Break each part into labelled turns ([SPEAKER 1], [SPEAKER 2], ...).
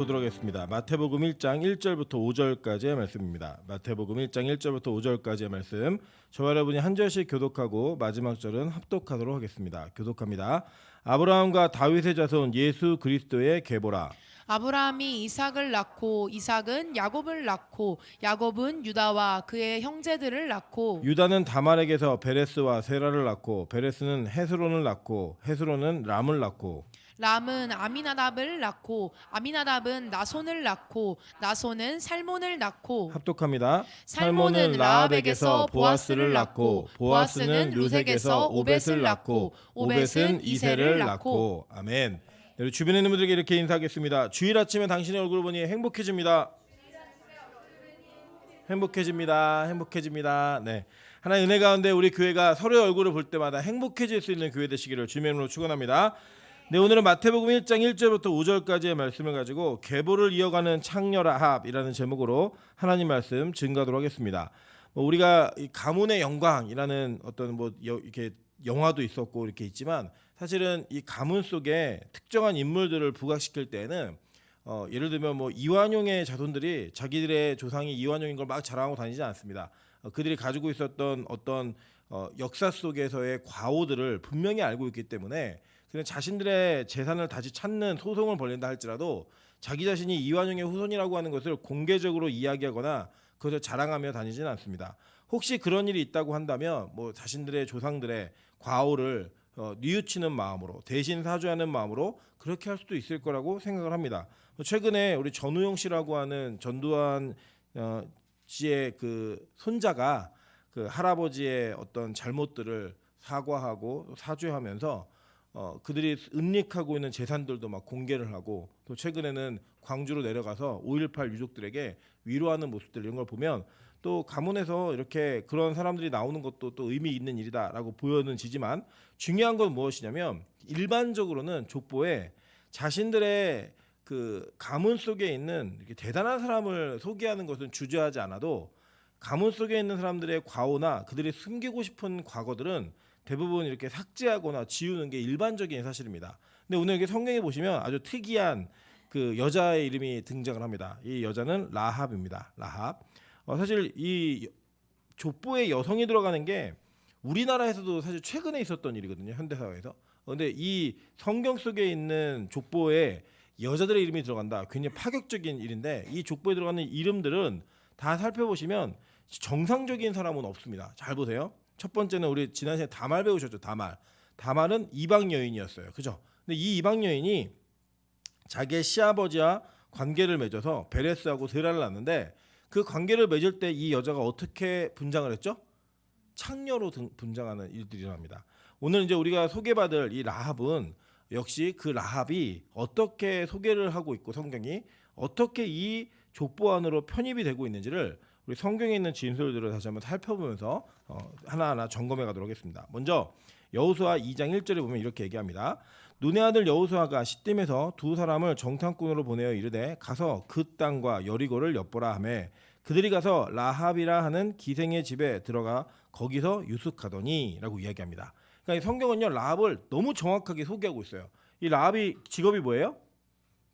[SPEAKER 1] 보도록 하겠습니다. 마태복음 1장 1절부터 5절까지의 말씀입니다. 마태복음 1장 1절부터 5절까지의 말씀. 저와 여러분이 한 절씩 교독하고 마지막 절은 합독하도록 하겠습니다. 교독합니다. 아브라함과 다윗의 자손 예수 그리스도의 계보라.
[SPEAKER 2] 아브라함이 이삭을 낳고 이삭은 야곱을 낳고 야곱은 유다와 그의 형제들을 낳고
[SPEAKER 1] 유다는 다말에게서 베레스와 세라를 낳고 베레스는 헤스론을 낳고 헤스론은 람을 낳고
[SPEAKER 2] 람은 아미나답을 낳고 아미나답은 나손을 낳고 나손은 살몬을 낳고
[SPEAKER 1] 합독합니다.
[SPEAKER 2] 살몬은 라합에게서 보아스를 낳고 보아스는 루색에서 오벳을 낳고 오벳은 이새를 낳고
[SPEAKER 1] 아멘. 네, 주변에 있는 분들에게 이렇게 인사하겠습니다. 주일 아침에 당신의 얼굴을 보니 행복해집니다. 행복해집니다. 네, 하나의 은혜 가운데 우리 교회가 서로의 얼굴을 볼 때마다 행복해질 수 있는 교회 되시기를 주님의 이름으로 축원합니다. 네, 오늘은 마태복음 1장 1절부터 5절까지의 말씀을 가지고 계보를 이어가는 창녀 라합이라는 제목으로 하나님 말씀 증거하도록 하겠습니다. 우리가 이 가문의 영광이라는 어떤 이렇게 영화도 있었고 이렇게 있지만 사실은 이 가문 속에 특정한 인물들을 부각시킬 때에는 예를 들면 이완용의 자손들이 자기들의 조상이 이완용인 걸 막 자랑하고 다니지 않습니다. 그들이 가지고 있었던 어떤 역사 속에서의 과오들을 분명히 알고 있기 때문에 그냥 자신들의 재산을 다시 찾는 소송을 벌린다 할지라도 자기 자신이 이완용의 후손이라고 하는 것을 공개적으로 이야기하거나 그것을 자랑하며 다니지는 않습니다. 혹시 그런 일이 있다고 한다면 자신들의 조상들의 과오를 뉘우치는 마음으로 대신 사죄하는 마음으로 그렇게 할 수도 있을 거라고 생각을 합니다. 최근에 우리 전우용 씨라고 하는 전두환 씨의 그 손자가 그 할아버지의 어떤 잘못들을 사과하고 사죄하면서 그들이 은닉하고 있는 재산들도 막 공개를 하고 또 최근에는 광주로 내려가서 5.18 유족들에게 위로하는 모습들 이런 걸 보면 또 가문에서 이렇게 그런 사람들이 나오는 것도 또 의미 있는 일이다라고 보여지지만 중요한 건 무엇이냐면 일반적으로는 족보에 자신들의 그 가문 속에 있는 이렇게 대단한 사람을 소개하는 것은 주저하지 않아도 가문 속에 있는 사람들의 과오나 그들이 숨기고 싶은 과거들은 대부분 이렇게 삭제하거나 지우는 게 일반적인 사실입니다. 근데 오늘 여기 성경에 보시면 아주 특이한 그 여자의 이름이 등장을 합니다. 이 여자는 라합입니다. 라합. 사실 이 족보에 여성이 들어가는 게 우리나라에서도 사실 최근에 있었던 일이거든요. 현대 사회에서. 근데 이 성경 속에 있는 족보에 여자들의 이름이 들어간다. 굉장히 파격적인 일인데 이 족보에 들어가는 이름들은 다 살펴보시면 정상적인 사람은 없습니다. 잘 보세요. 첫 번째는 우리 지난 시간에 다말 배우셨죠. 다말은 이방 여인이었어요. 그죠? 근데 이 이방 여인이 자기의 시아버지와 관계를 맺어서 베레스하고 세라를 낳는데 그 관계를 맺을 때 이 여자가 어떻게 분장을 했죠? 창녀로 분장하는 일들이 일어납니다. 오늘 이제 우리가 소개받을 이 라합은 역시 그 라합이 어떻게 소개를 하고 있고 성경이 어떻게 이 족보 안으로 편입이 되고 있는지를 우리 성경에 있는 진술들을 다시 한번 살펴보면서 하나하나 점검해 가도록 하겠습니다. 먼저 여호수아 2장 1절에 보면 이렇게 얘기합니다. 눈의 아들 여호수아가 시딤에서 두 사람을 정탐꾼으로 보내어 이르되 가서 그 땅과 여리고를 엿보라 하매 그들이 가서 라합이라 하는 기생의 집에 들어가 거기서 유숙하더니라고 이야기합니다. 그러니까 이 성경은요 라합을 너무 정확하게 소개하고 있어요. 이 라합이 직업이 뭐예요?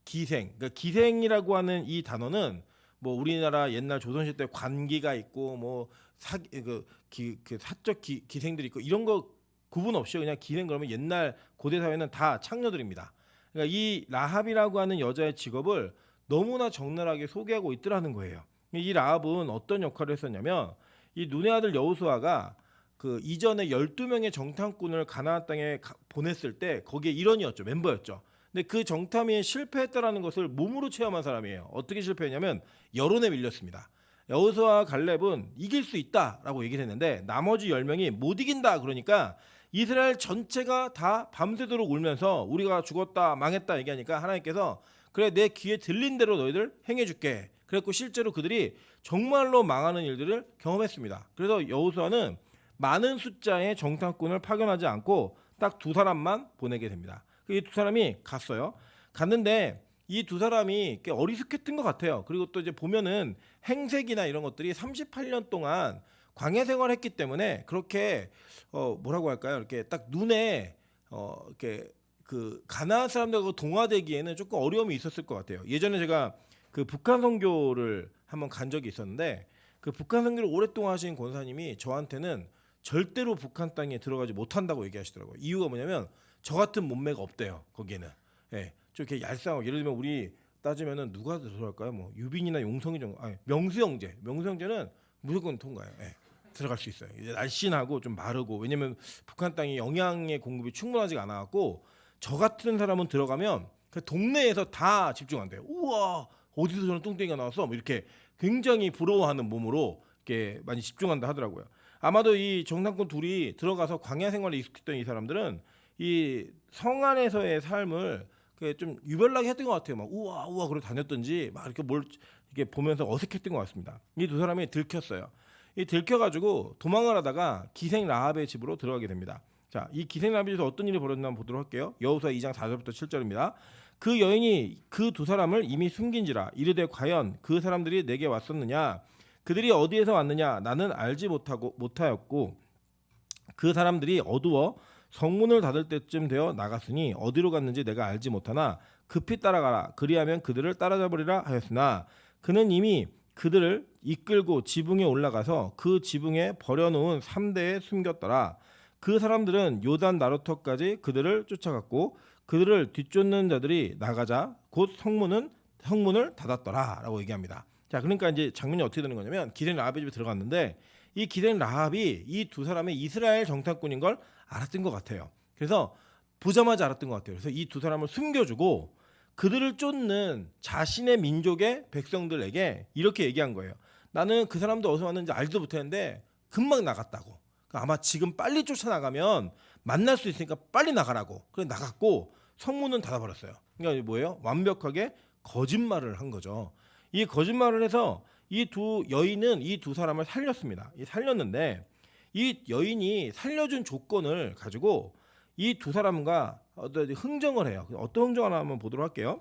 [SPEAKER 1] 기생. 그러니까 기생이라고 하는 이 단어는 우리나라 옛날 조선시대 때 관기가 있고 사적 기생들이 있고 이런 거 구분 없이 그냥 기생 그러면 옛날 고대 사회는 다 창녀들입니다. 그러니까 이 라합이라고 하는 여자의 직업을 너무나 적나라하게 소개하고 있더라는 거예요. 이 라합은 어떤 역할을 했었냐면 이 눈의 아들 여호수아가 그 이전에 12명의 정탐꾼을 가나안 땅에 보냈을 때 거기에 일원이었죠. 멤버였죠. 근데 그 정탐이 실패했다라는 것을 몸으로 체험한 사람이에요. 어떻게 실패했냐면 여론에 밀렸습니다. 여호수아와 갈렙은 이길 수 있다라고 얘기를 했는데 나머지 10명이 못 이긴다 그러니까 이스라엘 전체가 다 밤새도록 울면서 우리가 죽었다 망했다 얘기하니까 하나님께서 그래 내 귀에 들린 대로 너희들 행해줄게. 그랬고 실제로 그들이 정말로 망하는 일들을 경험했습니다. 그래서 여호수아는 많은 숫자의 정탐꾼을 파견하지 않고 딱 두 사람만 보내게 됩니다. 이 두 사람이 갔어요. 갔는데 이 두 사람이 어리숙했던 것 같아요. 그리고 또 이제 보면은 행색이나 이런 것들이 38년 동안 광야 생활했기 때문에 그렇게 뭐라고 할까요? 이렇게 딱 눈에 이렇게 그 가나안 사람들하고 동화되기에는 조금 어려움이 있었을 것 같아요. 예전에 제가 그 북한 선교를 한번 간 적이 있었는데 그 북한 선교를 오랫동안 하신 권사님이 저한테는 절대로 북한 땅에 들어가지 못한다고 얘기하시더라고요. 이유가 뭐냐면 저 같은 몸매가 없대요. 거기에는. 예, 좀 이렇게 얄쌍하고 예를 들면 우리 따지면은 누가 들어갈까요? 뭐 유빈이나 용성이 정도, 아니 명수 형제는 무조건 통과해요. 예, 들어갈 수 있어요. 이제 날씬하고 좀 마르고 왜냐면 북한 땅이 영양의 공급이 충분하지가 않아갖고 저 같은 사람은 들어가면 그 동네에서 다 집중한대요. 우와 어디서 저런 뚱땡이가 나왔어? 뭐 이렇게 굉장히 부러워하는 몸으로 이렇게 많이 집중한다 하더라고요. 아마도 이 정상권 둘이 들어가서 광야 생활에 익숙했던 이 사람들은 이 성 안에서의 삶을 좀 유별나게 했던 것 같아요. 막 우와 우와 그러고 다녔던지 막 이렇게 뭘 이렇게 보면서 어색했던 것 같습니다. 이 두 사람이 들켰어요. 이 들켜가지고 도망을 하다가 기생 라합의 집으로 들어가게 됩니다. 자, 이 기생 라합의 집에서 어떤 일이 벌어졌나 한번 보도록 할게요. 여호수아 2장 4절부터 7절입니다. 그 여인이 그 두 사람을 이미 숨긴지라 이르되 과연 그 사람들이 내게 왔었느냐 그들이 어디에서 왔느냐 나는 알지 못하였고 그 사람들이 어두워 성문을 닫을 때쯤 되어 나갔으니 어디로 갔는지 내가 알지 못하나 급히 따라가라 그리하면 그들을 따라잡으리라 하였으나 그는 이미 그들을 이끌고 지붕에 올라가서 그 지붕에 버려놓은 3대에 숨겼더라. 그 사람들은 요단 나루터까지 그들을 쫓아갔고 그들을 뒤쫓는 자들이 나가자 곧 성문을 닫았더라라고 얘기합니다. 자, 그러니까 이제 장면이 어떻게 되는 거냐면 기생 라합의 집에 들어갔는데 이 기생 라합이 이 두 사람의 이스라엘 정탐꾼인 걸 알았던 것 같아요. 그래서 보자마자 알았던 것 같아요. 그래서 이 두 사람을 숨겨주고 그들을 쫓는 자신의 민족의 백성들에게 이렇게 얘기한 거예요. 나는 그 사람도 어디서 왔는지 알지도 못했는데 금방 나갔다고. 그러니까 아마 지금 빨리 쫓아나가면 만날 수 있으니까 빨리 나가라고. 그래서 나갔고 성문은 닫아버렸어요. 그러니까 뭐예요? 완벽하게 거짓말을 한 거죠. 이 거짓말을 해서 이 두 여인은 이 두 사람을 살렸습니다. 살렸는데 이 여인이 살려준 조건을 가지고 이 두 사람과 어떤 흥정을 해요. 어떤 흥정을 하나 한번 보도록 할게요.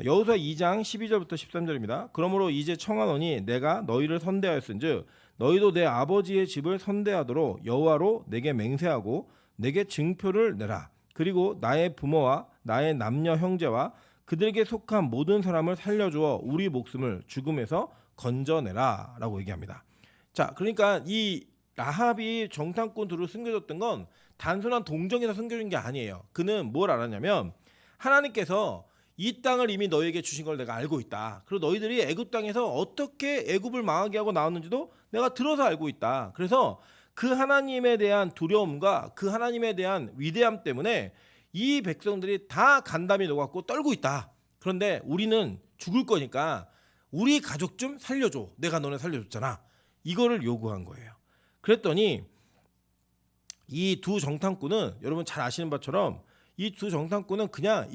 [SPEAKER 1] 여호수아 2장 12절부터 13절입니다. 그러므로 이제 청하노니 내가 너희를 선대하였은즉 너희도 내 아버지의 집을 선대하도록 여호와로 내게 맹세하고 내게 증표를 내라. 그리고 나의 부모와 나의 남녀 형제와 그들에게 속한 모든 사람을 살려주어 우리 목숨을 죽음에서 건져내라 라고 얘기합니다. 자, 그러니까 이 라합이 정탐꾼 둘을 숨겨줬던 건 단순한 동정에서 숨겨준 게 아니에요. 그는 뭘 알았냐면 하나님께서 이 땅을 이미 너희에게 주신 걸 내가 알고 있다. 그리고 너희들이 애굽 땅에서 어떻게 애굽을 망하게 하고 나왔는지도 내가 들어서 알고 있다. 그래서 그 하나님에 대한 두려움과 그 하나님에 대한 위대함 때문에 이 백성들이 다 간담이 녹았고 떨고 있다. 그런데 우리는 죽을 거니까 우리 가족 좀 살려줘. 내가 너네 살려줬잖아. 이거를 요구한 거예요. 그랬더니 이 두 정탐꾼은 여러분 잘 아시는 바처럼 이 두 정탐꾼은 그냥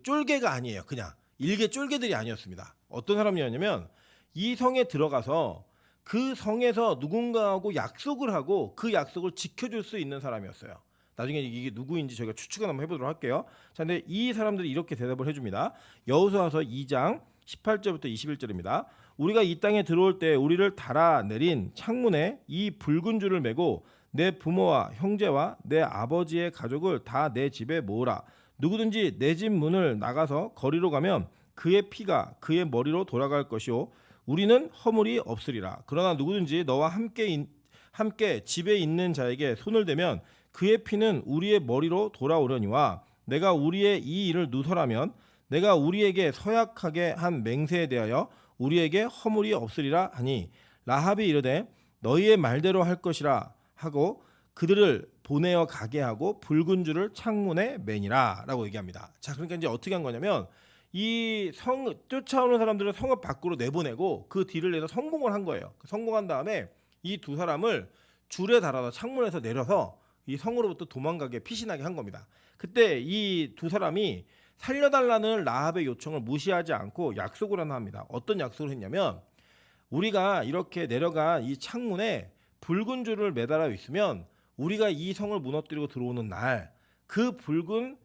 [SPEAKER 1] 쫄개가 아니에요. 그냥 일개 쫄개들이 아니었습니다. 어떤 사람이었냐면 이 성에 들어가서 그 성에서 누군가하고 약속을 하고 그 약속을 지켜줄 수 있는 사람이었어요. 나중에 이게 누구인지 저희가 추측을 한번 해보도록 할게요. 자, 근데 이 사람들이 이렇게 대답을 해줍니다. 여호수아서 2장 18절부터 21절입니다. 우리가 이 땅에 들어올 때 우리를 달아내린 창문에 이 붉은 줄을 메고 내 부모와 형제와 내 아버지의 가족을 다 내 집에 모으라. 누구든지 내 집 문을 나가서 거리로 가면 그의 피가 그의 머리로 돌아갈 것이요 우리는 허물이 없으리라. 그러나 누구든지 너와 함께 집에 있는 자에게 손을 대면 그의 피는 우리의 머리로 돌아오려니와 내가 우리의 이 일을 누설하면 내가 우리에게 서약하게 한 맹세에 대하여 우리에게 허물이 없으리라 하니 라합이 이르되 너희의 말대로 할 것이라 하고 그들을 보내어 가게 하고 붉은 줄을 창문에 매니라 라고 얘기합니다. 자, 그러니까 이제 어떻게 한 거냐면 이 쫓아오는 사람들을 성읍 밖으로 내보내고 그 뒤를 내서 성공을 한 거예요. 성공한 다음에 이 두 사람을 줄에 달아서 창문에서 내려서 이 성으로부터 도망가게 피신하게 한 겁니다. 그때 이 두 사람이 살려달라는 라합의 요청을 무시하지 않고 약속을 하나 합니다. 어떤 약속을 했냐면 우리가 이렇게 내려간 이 창문에 붉은 줄을 매달아 있으면 우리가 이 성을 무너뜨리고 들어오는 날 그 붉은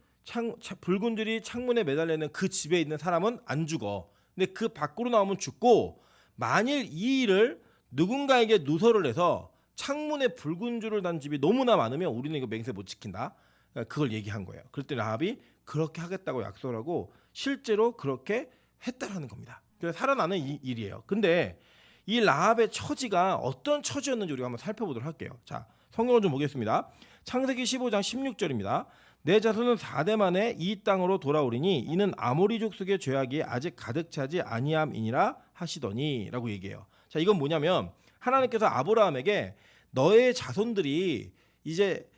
[SPEAKER 1] 줄이 창문에 매달려 있는 그 집에 있는 사람은 안 죽어. 근데 그 밖으로 나오면 죽고 만일 이 일을 누군가에게 누설을 해서 창문에 붉은 줄을 단 집이 너무나 많으면 우리는 이거 맹세 못 지킨다. 그걸 얘기한 거예요. 그랬더니 라합이 그렇게 하겠다고 약속을 하고 실제로 그렇게 했다라는 겁니다. 그래서 살아나는 일이에요. 근데 이 라합의 처지가 어떤 처지였는지 우리가 한번 살펴보도록 할게요. 자, 성경을 좀 보겠습니다. 창세기 15장 16절입니다. 내 자손은 4대 만에 이 땅으로 돌아오리니 이는 아모리족 속의 죄악이 아직 가득 차지 아니함이니라 하시더니라고 얘기해요. 자, 이건 뭐냐면 하나님께서 아브라함에게 너의 자손들이 이제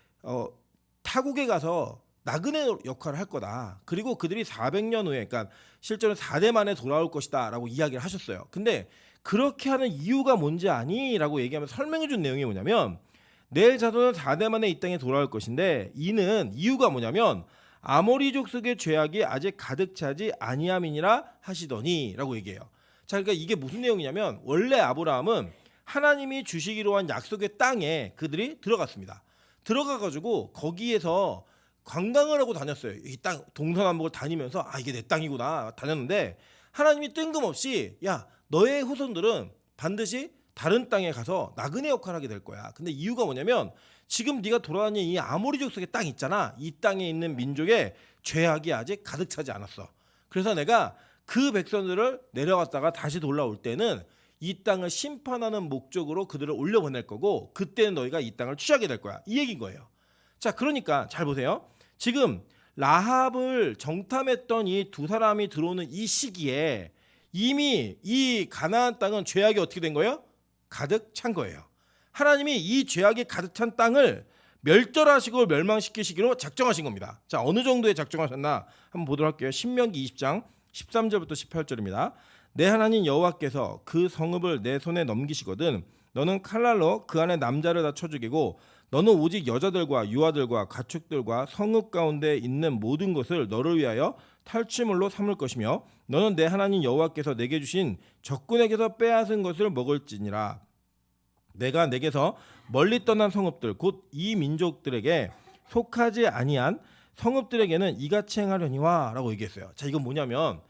[SPEAKER 1] 타국에 가서 나그네 역할을 할 거다. 그리고 그들이 400년 후에, 그러니까 실제로 4대 만에 돌아올 것이다라고 이야기를 하셨어요. 근데 그렇게 하는 이유가 뭔지 아니?라고 얘기하면서 설명해 준 내용이 뭐냐면 내 자손은 4대 만에 이 땅에 돌아올 것인데 이는 이유가 뭐냐면 아모리족 속의 죄악이 아직 가득 차지 아니함이니라 하시더니라고 얘기해요. 자, 그러니까 이게 무슨 내용이냐면 원래 아브라함은 하나님이 주시기로 한 약속의 땅에 그들이 들어갔습니다. 들어가가지고 거기에서 관광을 하고 다녔어요. 이 땅 동서남북을 다니면서 이게 내 땅이구나 다녔는데 하나님이 뜬금없이 야 너의 후손들은 반드시 다른 땅에 가서 나그네 역할을 하게 될 거야. 근데 이유가 뭐냐면 지금 네가 돌아다니는 이 아모리족 속의 땅 있잖아. 이 땅에 있는 민족의 죄악이 아직 가득 차지 않았어. 그래서 내가 그 백성들을 내려갔다가 다시 돌아올 때는 이 땅을 심판하는 목적으로 그들을 올려보낼 거고 그때는 너희가 이 땅을 취하게 될 거야. 이 얘기인 거예요. 자, 그러니까 잘 보세요. 지금 라합을 정탐했던 이 두 사람이 들어오는 이 시기에 이미 이 가나안 땅은 죄악이 어떻게 된 거예요? 가득 찬 거예요. 하나님이 이 죄악이 가득 찬 땅을 멸절하시고 멸망시키시기로 작정하신 겁니다. 자, 어느 정도에 작정하셨나 한번 보도록 할게요. 신명기 20장 13절부터 18절입니다. 내 하나님 여호와께서 그 성읍을 내 손에 넘기시거든 너는 칼날로 그 안에 남자를 다 쳐 죽이고 너는 오직 여자들과 유아들과 가축들과 성읍 가운데 있는 모든 것을 너를 위하여 탈취물로 삼을 것이며 너는 내 하나님 여호와께서 내게 주신 적군에게서 빼앗은 것을 먹을지니라. 내가 내게서 멀리 떠난 성읍들 곧 이 민족들에게 속하지 아니한 성읍들에게는 이같이 행하려니와 라고 얘기했어요. 자, 이건 뭐냐면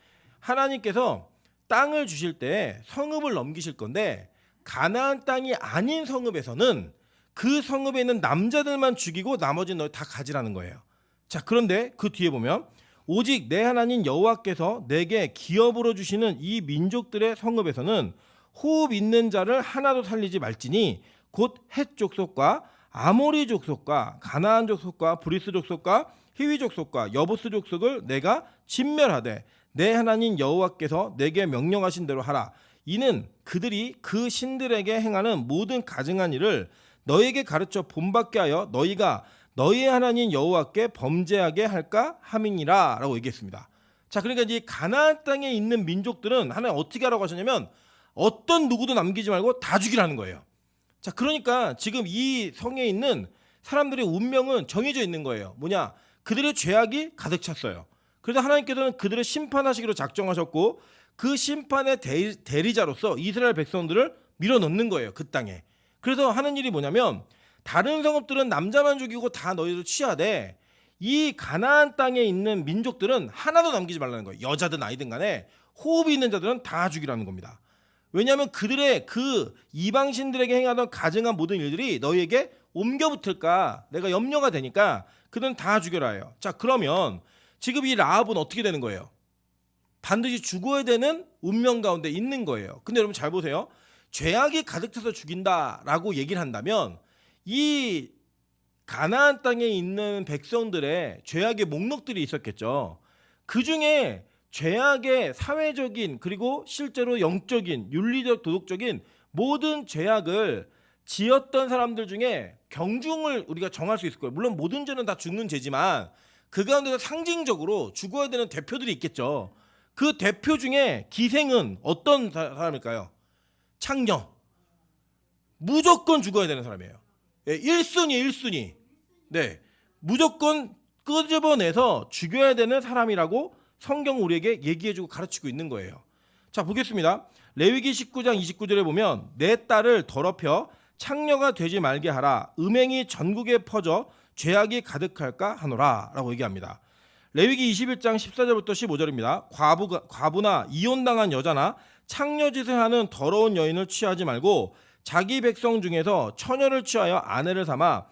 [SPEAKER 1] 하나님께서 땅을 주실 때 성읍을 넘기실 건데 가나안 땅이 아닌 성읍에서는 그 성읍에 있는 남자들만 죽이고 나머지는 너 다 가지라는 거예요. 자, 그런데 그 뒤에 보면 오직 내 하나님 여호와께서 내게 기업으로 주시는 이 민족들의 성읍에서는 호흡 있는 자를 하나도 살리지 말지니 곧 헷 족속과 아모리 족속과 가나안 족속과 브리스 족속과 히위 족속과 여부스 족속을 내가 진멸하되 내 하나님 여호와께서 내게 명령하신 대로 하라. 이는 그들이 그 신들에게 행하는 모든 가증한 일을 너에게 가르쳐 본받게 하여 너희가 너희의 하나님 여호와께 범죄하게 할까 함이니라 라고 얘기했습니다. 자, 그러니까 이제 가나안 땅에 있는 민족들은 하나님 어떻게 하라고 하셨냐면 어떤 누구도 남기지 말고 다 죽이라는 거예요. 자, 그러니까 지금 이 성에 있는 사람들의 운명은 정해져 있는 거예요. 뭐냐? 그들의 죄악이 가득 찼어요. 그래서 하나님께서는 그들을 심판하시기로 작정하셨고 그 심판의 대리자로서 이스라엘 백성들을 밀어넣는 거예요. 그 땅에. 그래서 하는 일이 뭐냐면 다른 성읍들은 남자만 죽이고 다 너희를 취하되 이 가나안 땅에 있는 민족들은 하나도 남기지 말라는 거예요. 여자든 아이든 간에 호흡이 있는 자들은 다 죽이라는 겁니다. 왜냐하면 그들의 그 이방신들에게 행하던 가증한 모든 일들이 너희에게 옮겨 붙을까 내가 염려가 되니까 그들은 다 죽여라 해요. 자, 그러면 지금 이 라합은 어떻게 되는 거예요? 반드시 죽어야 되는 운명 가운데 있는 거예요. 근데 여러분 잘 보세요. 죄악이 가득 차서 죽인다라고 얘기를 한다면 이 가나안 땅에 있는 백성들의 죄악의 목록들이 있었겠죠. 그중에 죄악의 사회적인 그리고 실제로 영적인 윤리적 도덕적인 모든 죄악을 지었던 사람들 중에 경중을 우리가 정할 수 있을 거예요. 물론 모든 죄는 다 죽는 죄지만 그 가운데서 상징적으로 죽어야 되는 대표들이 있겠죠. 그 대표 중에 기생은 어떤 사람일까요? 창녀. 무조건 죽어야 되는 사람이에요. 1순위. 네, 무조건 끄집어내서 죽여야 되는 사람이라고 성경 우리에게 얘기해주고 가르치고 있는 거예요. 자, 보겠습니다. 레위기 19장 29절에 보면 내 딸을 더럽혀 창녀가 되지 말게 하라. 음행이 전국에 퍼져 죄악이 가득할까 하노라 라고 얘기합니다. 레위기 21장 14절부터 15절입니다. 과부나 이혼당한 여자나 창녀짓을 하는 더러운 여인을 취하지 말고 자기 백성 중에서 처녀를 취하여 아내를 삼아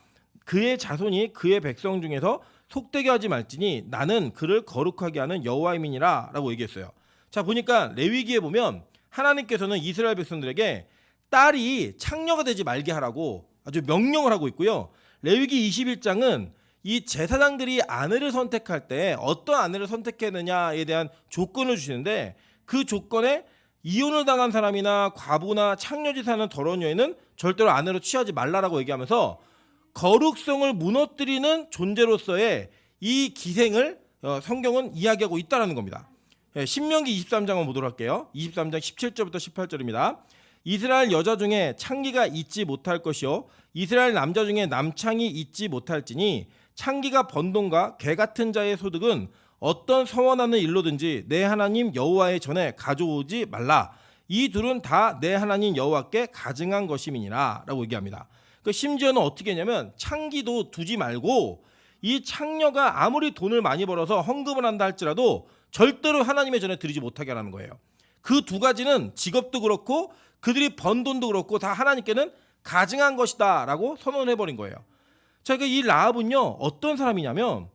[SPEAKER 1] 그의 자손이 그의 백성 중에서 속되게 하지 말지니 나는 그를 거룩하게 하는 여호와의 민이라 라고 얘기했어요. 자, 보니까 레위기에 보면 하나님께서는 이스라엘 백성들에게 딸이 창녀가 되지 말게 하라고 아주 명령을 하고 있고요. 레위기 21장은 이 제사장들이 아내를 선택할 때 어떤 아내를 선택했느냐에 대한 조건을 주시는데, 그 조건에 이혼을 당한 사람이나 과부나 창녀짓 하는 더러운 여인은 절대로 아내로 취하지 말라라고 얘기하면서 거룩성을 무너뜨리는 존재로서의 이 기생을 성경은 이야기하고 있다는 겁니다. 신명기 23장 한번 보도록 할게요. 23장 17절부터 18절입니다. 이스라엘 여자 중에 창기가 있지 못할 것이요 이스라엘 남자 중에 남창이 있지 못할지니 창기가 번동과 개 같은 자의 소득은 어떤 서원하는 일로든지 내 하나님 여호와의 전에 가져오지 말라. 이 둘은 다 내 하나님 여호와께 가증한 것임이니라 라고 얘기합니다. 심지어는 어떻게 했냐면 창기도 두지 말고 이 창녀가 아무리 돈을 많이 벌어서 헌금을 한다 할지라도 절대로 하나님의 전에 드리지 못하게 하라는 거예요. 그 두 가지는 직업도 그렇고 그들이 번 돈도 그렇고 다 하나님께는 가증한 것이다 라고 선언을 해버린 거예요. 자, 그러니까 이 라합은요 어떤 사람이냐면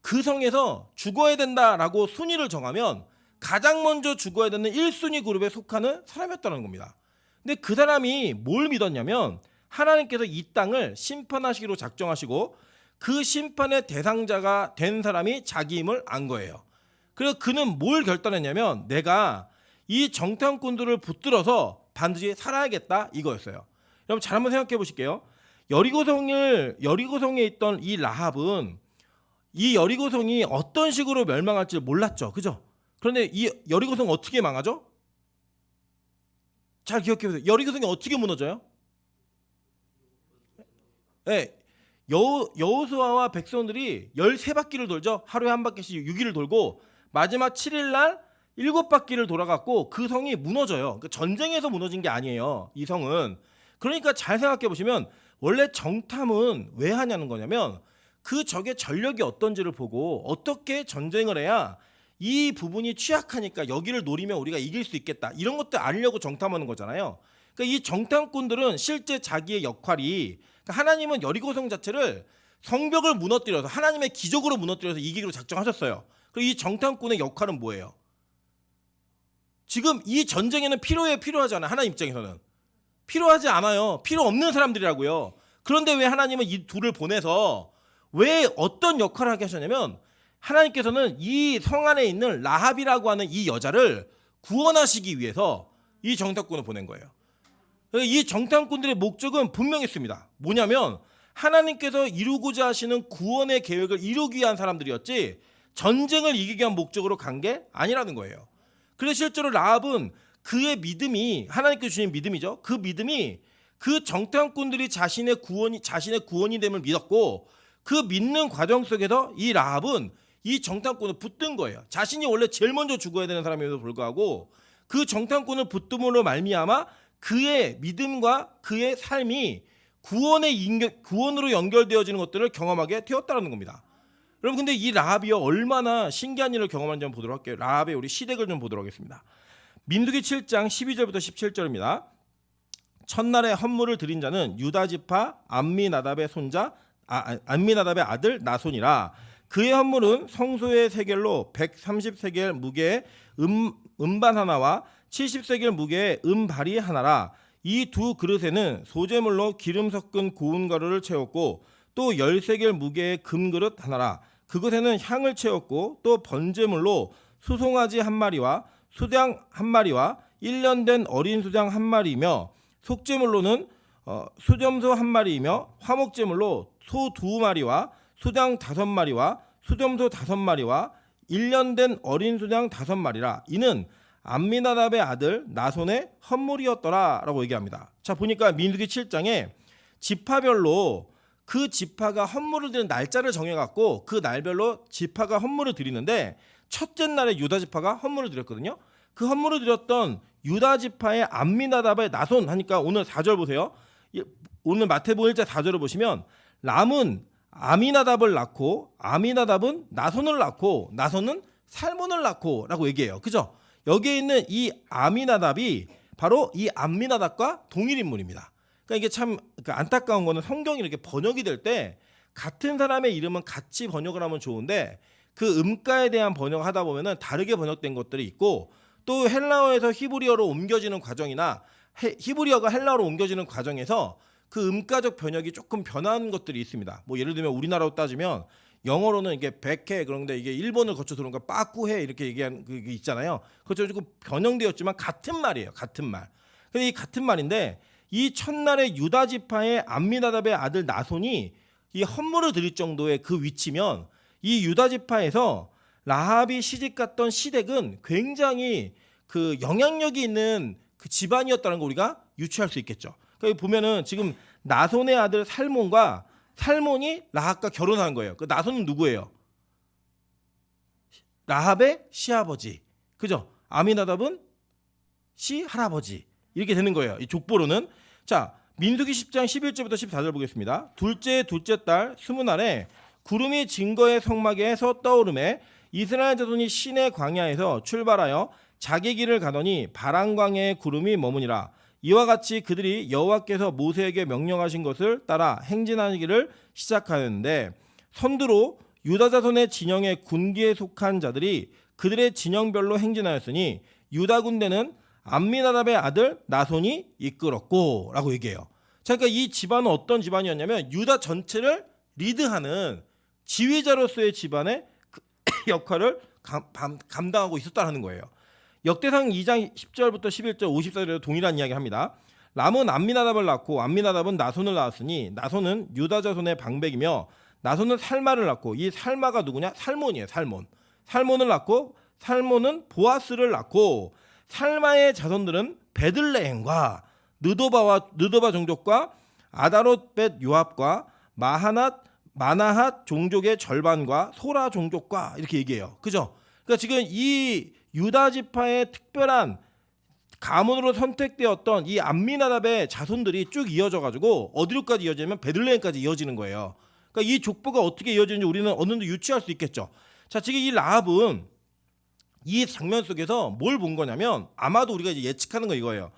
[SPEAKER 1] 그 성에서 죽어야 된다라고 순위를 정하면 가장 먼저 죽어야 되는 1순위 그룹에 속하는 사람이었다는 겁니다. 근데 그 사람이 뭘 믿었냐면 하나님께서 이 땅을 심판하시기로 작정하시고 그 심판의 대상자가 된 사람이 자기임을 안 거예요. 그래서 그는 뭘 결단했냐면 내가 이 정탐꾼들을 붙들어서 반드시 살아야겠다 이거였어요. 여러분 잘 한번 생각해 보실게요. 여리고성에 있던 이 라합은 이 여리고성이 어떤 식으로 멸망할지 몰랐죠. 그죠? 그런데 이 여리고성 어떻게 망하죠? 잘 기억해 보세요. 여리고성이 어떻게 무너져요? 네, 여호수아와 백성들이 13바퀴를 돌죠. 하루에 한 바퀴씩 6일을 돌고 마지막 7일 날 7바퀴를 돌아갔고 그 성이 무너져요. 그러니까 전쟁에서 무너진 게 아니에요. 이 성은. 그러니까 잘 생각해 보시면 원래 정탐은 왜 하냐는 거냐면 그 적의 전력이 어떤지를 보고 어떻게 전쟁을 해야 이 부분이 취약하니까 여기를 노리면 우리가 이길 수 있겠다. 이런 것들 알려고 정탐하는 거잖아요. 그러니까 이 정탐꾼들은 실제 자기의 역할이 그러니까 하나님은 여리고성 자체를 성벽을 무너뜨려서 하나님의 기적으로 무너뜨려서 이기기로 작정하셨어요. 그리고 이 정탐꾼의 역할은 뭐예요? 지금 이 전쟁에는 필요하지 않아요. 하나님 입장에서는. 필요하지 않아요. 필요 없는 사람들이라고요. 그런데 왜 하나님은 이 둘을 보내서 왜 어떤 역할을 하게 하셨냐면 하나님께서는 이 성 안에 있는 라합이라고 하는 이 여자를 구원하시기 위해서 이 정탐꾼을 보낸 거예요. 이 정탐꾼들의 목적은 분명했습니다. 뭐냐면 하나님께서 이루고자 하시는 구원의 계획을 이루기 위한 사람들이었지 전쟁을 이기기 위한 목적으로 간 게 아니라는 거예요. 그래서 실제로 라합은 그의 믿음이 하나님께 주신 믿음이죠. 그 믿음이 그 정탐꾼들이 자신의 구원이 됨을 믿었고 그 믿는 과정 속에서 이 라합은 이 정탐꾼을 붙든 거예요. 자신이 원래 제일 먼저 죽어야 되는 사람임에도 불구하고 그 정탐꾼을 붙듦으로 말미암아 그의 믿음과 그의 삶이 구원으로 연결되어지는 것들을 경험하게 되었다는 겁니다. 여러분 근데 이 라합이요 얼마나 신기한 일을 경험하는지 한번 보도록 할게요. 라합의 우리 시댁을 좀 보도록 하겠습니다. 민수기 7장 12절부터 17절입니다. 첫날에 헌물을 드린 자는 유다 지파 암미나답의 아들 나손이라. 그의 헌물은 성소의 세겔로 130세겔 무게의 음반 하나와 70세겔 무게의 음발이 하나라. 이 두 그릇에는 소재물로 기름 섞은 고운 가루를 채웠고 또 10세겔 무게의 금그릇 하나라. 그것에는 향을 채웠고 또 번제물로 수송아지 한 마리와 수장 한 마리와 1년 된 어린 수장 한 마리이며 속제물로는 수점소 한 마리이며 화목제물로 소 2마리와 수장 5마리와 수점소 5마리와 1년 된 어린 수장 5마리라. 이는 암미나답의 아들 나손의 헌물이었더라 라고 얘기합니다. 자 보니까 민수기 7장에 지파별로 그 지파가 헌물을 드리는 날짜를 정해갖고 그 날별로 지파가 헌물을 드리는데 첫째 날에 유다 지파가 헌물을 드렸거든요. 그 헌물을 드렸던 유다 지파의 암미나답의 나손 하니까 오늘 4절 보세요. 오늘 마태복음 1장 4절을 보시면 람은 아미나답을 낳고 아미나답은 나손을 낳고 나손은 살몬을 낳고 라고 얘기해요. 그죠? 여기에 있는 이 아미나답이 바로 이 암미나답과 동일 인물입니다. 그러니까 이게 참 안타까운 거는 성경이 이렇게 번역이 될 때 같은 사람의 이름은 같이 번역을 하면 좋은데 그 음가에 대한 번역을 하다 보면은 다르게 번역된 것들이 있고 또 헬라어에서 히브리어로 옮겨지는 과정이나 히브리어가 헬라어로 옮겨지는 과정에서 그 음가적 번역이 조금 변한 것들이 있습니다. 뭐 예를 들면 우리나라로 따지면 영어로는 이게 백해 그런데 이게 일본을 거쳐 들어온 거 빠꾸해 이렇게 얘기하는 그게 있잖아요. 그것처럼 조금 변형되었지만 같은 말이에요. 같은 말. 근데 이 같은 말인데 이 첫날에 유다 지파의 암미나답의 아들 나손이 이 헌물을 드릴 정도의 그 위치면 이 유다 지파에서 라합이 시집갔던 시댁은 굉장히 그 영향력이 있는 그 집안이었다는 걸 우리가 유추할 수 있겠죠. 그러니까 보면은 지금 나손의 아들 살몬과 살몬이 라합과 결혼한 거예요. 그 나손은 누구예요? 라합의 시아버지. 그죠? 아미나답은 시할아버지. 이렇게 되는 거예요. 이 족보로는. 자, 민수기 10장 11절부터 14절 보겠습니다. 둘째 딸 스무날에 구름이 증거의 성막에서 떠오르매 이스라엘 자손이 시내 광야에서 출발하여 자기 길을 가더니 바란 광야에 구름이 머무니라. 이와 같이 그들이 여호와께서 모세에게 명령하신 것을 따라 행진하기를 시작하였는데 선두로 유다 자손의 진영의 군기에 속한 자들이 그들의 진영별로 행진하였으니 유다 군대는 암미나답의 아들 나손이 이끌었고 라고 얘기해요. 자, 그러니까 이 집안은 어떤 집안이었냐면 유다 전체를 리드하는 지휘자로서의 집안의 그 역할을 감당하고 있었다는 거예요. 역대상 2장 10절부터 11절 54절에도 동일한 이야기를 합니다. 람은 암미나답을 낳고 암미나답은 나손을 낳았으니 나손은 유다 자손의 방백이며 나손은 살마를 낳고 이 살마가 누구냐? 살몬이에요. 살몬을 낳고 살몬은 보아스를 낳고 살마의 자손들은 베들레헴과 느도바 종족과 아다롯벳 요압과 마나핫 종족의 절반과 소라 종족과 이렇게 얘기해요. 그죠? 그러니까 지금 이 유다 지파의 특별한 가문으로 선택되었던 이 암미나답의 자손들이 쭉 이어져 가지고 어디로까지 이어지냐면 베들레헴까지 이어지는 거예요. 그러니까 이 족보가 어떻게 이어지는지 우리는 어느 정도 유추할 수 있겠죠. 자, 지금 이 라합은 이 장면 속에서 뭘 본 거냐면 아마도 우리가 이제 예측하는 거 이거예요.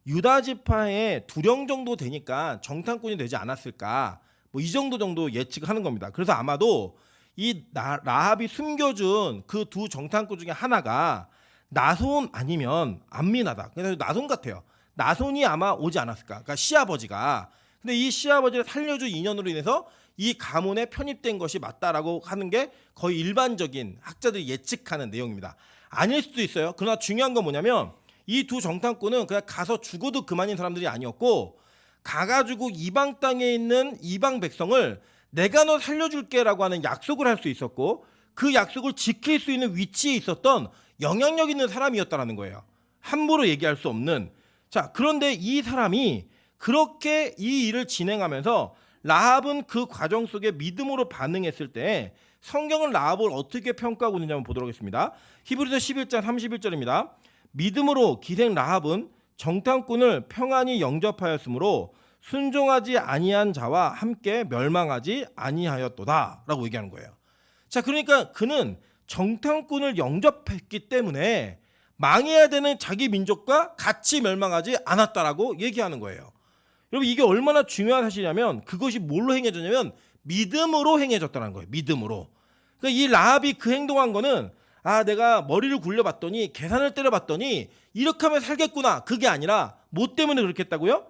[SPEAKER 1] 유다 지파의 두령 정도 되니까 정탐꾼이 되지 않았을까? 뭐 이 정도 예측하는 겁니다. 그래서 아마도 이 라합이 숨겨준 그 두 정탐꾼 중에 하나가 나손 아니면 암미나답. 그래서 나손 같아요. 나손이 아마 오지 않았을까? 그러니까 시아버지가. 근데 이 시아버지를 살려준 인연으로 인해서 이 가문에 편입된 것이 맞다라고 하는 게 거의 일반적인 학자들이 예측하는 내용입니다. 아닐 수도 있어요. 그러나 중요한 건 뭐냐면 이 두 정탐꾼은 그냥 가서 죽어도 그만인 사람들이 아니었고 가가지고 이방 땅에 있는 이방 백성을 내가 너 살려줄게라고 하는 약속을 할 수 있었고 그 약속을 지킬 수 있는 위치에 있었던 영향력 있는 사람이었다라는 거예요. 함부로 얘기할 수 없는. 자, 그런데 이 사람이 그렇게 이 일을 진행하면서 라합은 그 과정 속에 믿음으로 반응했을 때 성경은 라합을 어떻게 평가하고 있는지 한번 보도록 하겠습니다. 히브리서 11장 31절입니다. 믿음으로 기생 라합은 정탐꾼을 평안히 영접하였으므로 순종하지 아니한 자와 함께 멸망하지 아니하였도다 라고 얘기하는 거예요. 자, 그러니까 그는 정탐꾼을 영접했기 때문에 망해야 되는 자기 민족과 같이 멸망하지 않았다라고 얘기하는 거예요. 여러분 이게 얼마나 중요한 사실이냐면 그것이 뭘로 행해졌냐면 믿음으로 행해졌다는 거예요. 믿음으로. 그러니까 이 라합이 그 행동한 거는 내가 머리를 굴려봤더니 계산을 때려봤더니 이렇게 하면 살겠구나. 그게 아니라 뭐 때문에 그렇게 했다고요?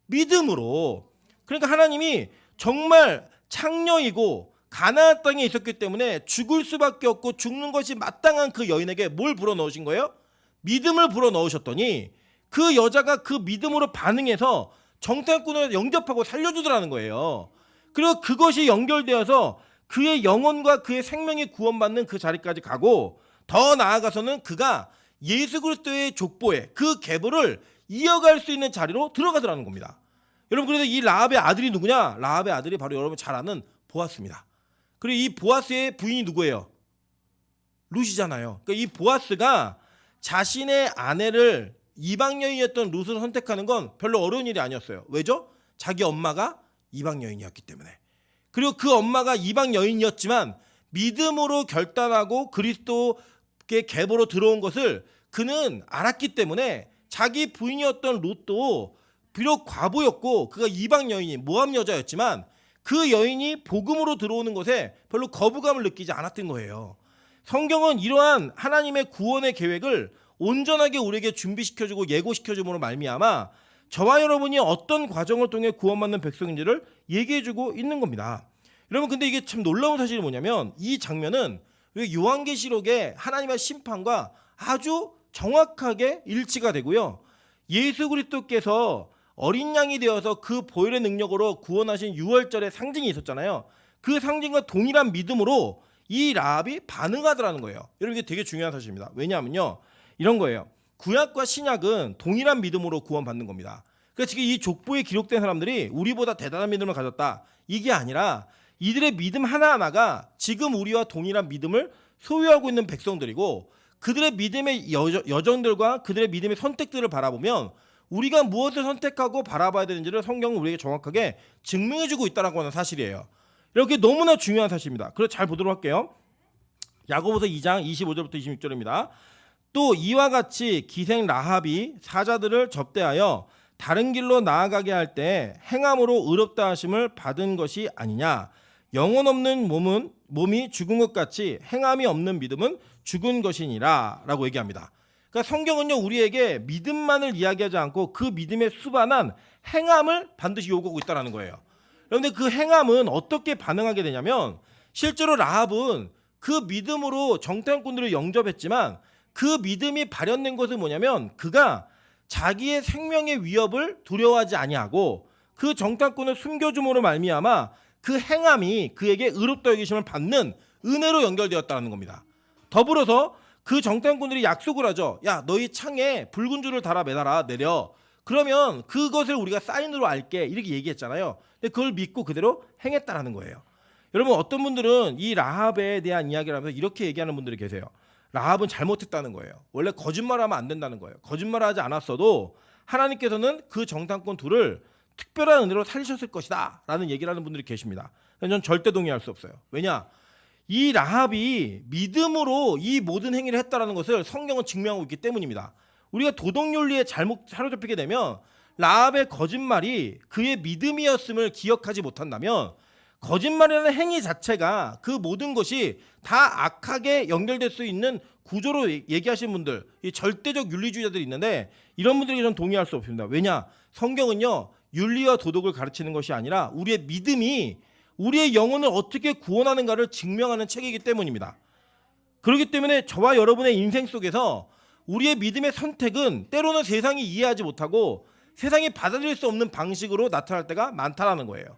[SPEAKER 1] 믿음으로. 그러니까 하나님이 정말 창녀이고 가나안 땅에 있었기 때문에 죽을 수밖에 없고 죽는 것이 마땅한 그 여인에게 뭘 불어넣으신 거예요? 믿음을 불어넣으셨더니 그 여자가 그 믿음으로 반응해서 정탐꾼을 영접하고 살려주더라는 거예요. 그리고 그것이 연결되어서 그의 영혼과 그의 생명이 구원받는 그 자리까지 가고 더 나아가서는 그가 예수 그리스도의 족보에 그 계보를 이어갈 수 있는 자리로 들어가더라는 겁니다. 여러분 그래서 이 라합의 아들이 누구냐? 라합의 아들이 바로 여러분 잘 아는 보아스입니다. 그리고 이 보아스의 부인이 누구예요? 룻이잖아요. 그러니까 이 보아스가 자신의 아내를 이방 여인이었던 룻을 선택하는 건 별로 어려운 일이 아니었어요. 왜죠? 자기 엄마가 이방 여인이었기 때문에. 그리고 그 엄마가 이방 여인이었지만 믿음으로 결단하고 그리스도의 계보로 들어온 것을 그는 알았기 때문에 자기 부인이었던 룻도 비록 과부였고 그가 이방 여인이 모압 여자였지만 그 여인이 복음으로 들어오는 것에 별로 거부감을 느끼지 않았던 거예요. 성경은 이러한 하나님의 구원의 계획을 온전하게 우리에게 준비시켜주고 예고시켜줌으로 말미암아 저와 여러분이 어떤 과정을 통해 구원받는 백성인지를 얘기해주고 있는 겁니다. 여러분, 근데 이게 참 놀라운 사실이 뭐냐면 이 장면은 요한계시록의 하나님의 심판과 아주 정확하게 일치가 되고요. 예수 그리스도께서 어린 양이 되어서 그 보혈의 능력으로 구원하신 유월절의 상징이 있었잖아요. 그 상징과 동일한 믿음으로 이 라합이 반응하더라는 거예요. 여러분, 이게 되게 중요한 사실입니다. 왜냐하면요, 이런 거예요. 구약과 신약은 동일한 믿음으로 구원받는 겁니다. 그러니까 지금 이 족보에 기록된 사람들이 우리보다 대단한 믿음을 가졌다, 이게 아니라 이들의 믿음 하나하나가 지금 우리와 동일한 믿음을 소유하고 있는 백성들이고, 그들의 믿음의 여정들과 그들의 믿음의 선택들을 바라보면 우리가 무엇을 선택하고 바라봐야 되는지를 성경은 우리에게 정확하게 증명해주고 있다는 하는 사실이에요. 이렇게 너무나 중요한 사실입니다. 그래서 잘 보도록 할게요. 야고보서 2장 25절부터 26절입니다. 또 이와 같이 기생 라합이 사자들을 접대하여 다른 길로 나아가게 할 때 행함으로 의롭다 하심을 받은 것이 아니냐. 영혼 없는 몸이 죽은 것 같이 행함이 없는 믿음은 죽은 것이니라 라고 얘기합니다. 그러니까 성경은요, 우리에게 믿음만을 이야기하지 않고 그 믿음에 수반한 행함을 반드시 요구하고 있다는 거예요. 그런데 그 행함은 어떻게 반응하게 되냐면, 실제로 라합은 그 믿음으로 정탐꾼들을 영접했지만 그 믿음이 발현된 것은 뭐냐면, 그가 자기의 생명의 위협을 두려워하지 아니하고 그 정탐꾼을 숨겨줌으로 말미암아 그 행함이 그에게 의롭다 여기심을 받는 은혜로 연결되었다는 겁니다. 더불어서 그 정탐꾼들이 약속을 하죠. 야, 너희 창에 붉은 줄을 달아 매달아 내려. 그러면 그것을 우리가 사인으로 알게, 이렇게 얘기했잖아요. 근데 그걸 믿고 그대로 행했다라는 거예요. 여러분, 어떤 분들은 이 라합에 대한 이야기를 하면서 이렇게 얘기하는 분들이 계세요. 라합은 잘못했다는 거예요. 원래 거짓말하면 안 된다는 거예요. 거짓말하지 않았어도 하나님께서는 그 정탐꾼 둘을 특별한 은혜로 살리셨을 것이다 라는 얘기를 하는 분들이 계십니다. 저는 절대 동의할 수 없어요. 왜냐? 이 라합이 믿음으로 이 모든 행위를 했다는 것을 성경은 증명하고 있기 때문입니다. 우리가 도덕윤리에 잘못 사로잡히게 되면 라합의 거짓말이 그의 믿음이었음을 기억하지 못한다면 거짓말이라는 행위 자체가 그 모든 것이 다 악하게 연결될 수 있는 구조로 얘기하시는 분들, 이 절대적 윤리주의자들이 있는데 이런 분들이 좀 동의할 수 없습니다. 왜냐? 성경은요, 윤리와 도덕을 가르치는 것이 아니라 우리의 믿음이 우리의 영혼을 어떻게 구원하는가를 증명하는 책이기 때문입니다. 그렇기 때문에 저와 여러분의 인생 속에서 우리의 믿음의 선택은 때로는 세상이 이해하지 못하고 세상이 받아들일 수 없는 방식으로 나타날 때가 많다라는 거예요.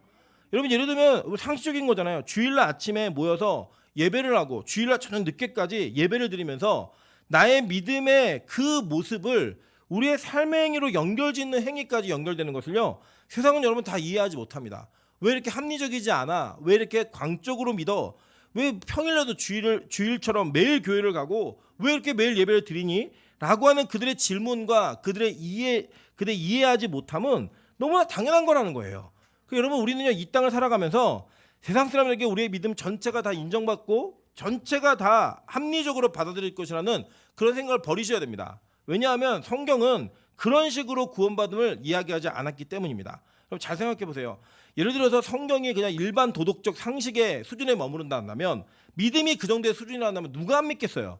[SPEAKER 1] 여러분, 예를 들면 상식적인 거잖아요. 주일날 아침에 모여서 예배를 하고 주일날 저녁 늦게까지 예배를 드리면서 나의 믿음의 그 모습을 우리의 삶의 행위로 연결짓는 행위까지 연결되는 것을요, 세상은 여러분 다 이해하지 못합니다. 왜 이렇게 합리적이지 않아? 왜 이렇게 광적으로 믿어? 왜 평일에도 주일처럼 매일 교회를 가고 왜 이렇게 매일 예배를 드리니? 라고 하는 그들의 질문과 그들의 이해하지 못함은 너무나 당연한 거라는 거예요. 여러분, 우리는요, 이 땅을 살아가면서 세상 사람에게 우리의 믿음 전체가 다 인정받고 전체가 다 합리적으로 받아들일 것이라는 그런 생각을 버리셔야 됩니다. 왜냐하면 성경은 그런 식으로 구원받음을 이야기하지 않았기 때문입니다. 그럼 잘 생각해 보세요. 예를 들어서 성경이 그냥 일반 도덕적 상식의 수준에 머무른다면, 믿음이 그 정도의 수준이라면 누가 안 믿겠어요?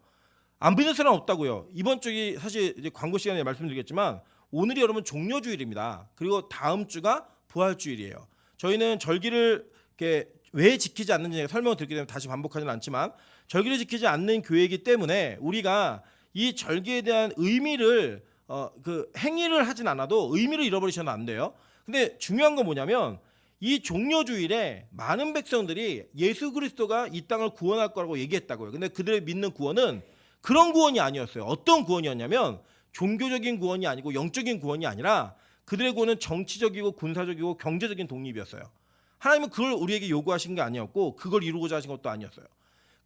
[SPEAKER 1] 안 믿는 사람 없다고요. 이번 주이 사실 이제 광고 시간에 말씀드리겠지만 오늘이 여러분 종려주일입니다. 그리고 다음 주가 부활주일이에요. 저희는 절기를 이렇게 왜 지키지 않는지 설명을 드리기 때문에 다시 반복하지는 않지만, 절기를 지키지 않는 교회이기 때문에 우리가 이 절기에 대한 의미를 그 행위를 하진 않아도 의미를 잃어버리셔는 안 돼요. 근데 중요한 건 뭐냐면, 이 종려주일에 많은 백성들이 예수 그리스도가 이 땅을 구원할 거라고 얘기했다고요. 근데 그들의 믿는 구원은 그런 구원이 아니었어요. 어떤 구원이었냐면 종교적인 구원이 아니고 영적인 구원이 아니라 그들의 구원은 정치적이고 군사적이고 경제적인 독립이었어요. 하나님은 그걸 우리에게 요구하신 게 아니었고 그걸 이루고자 하신 것도 아니었어요.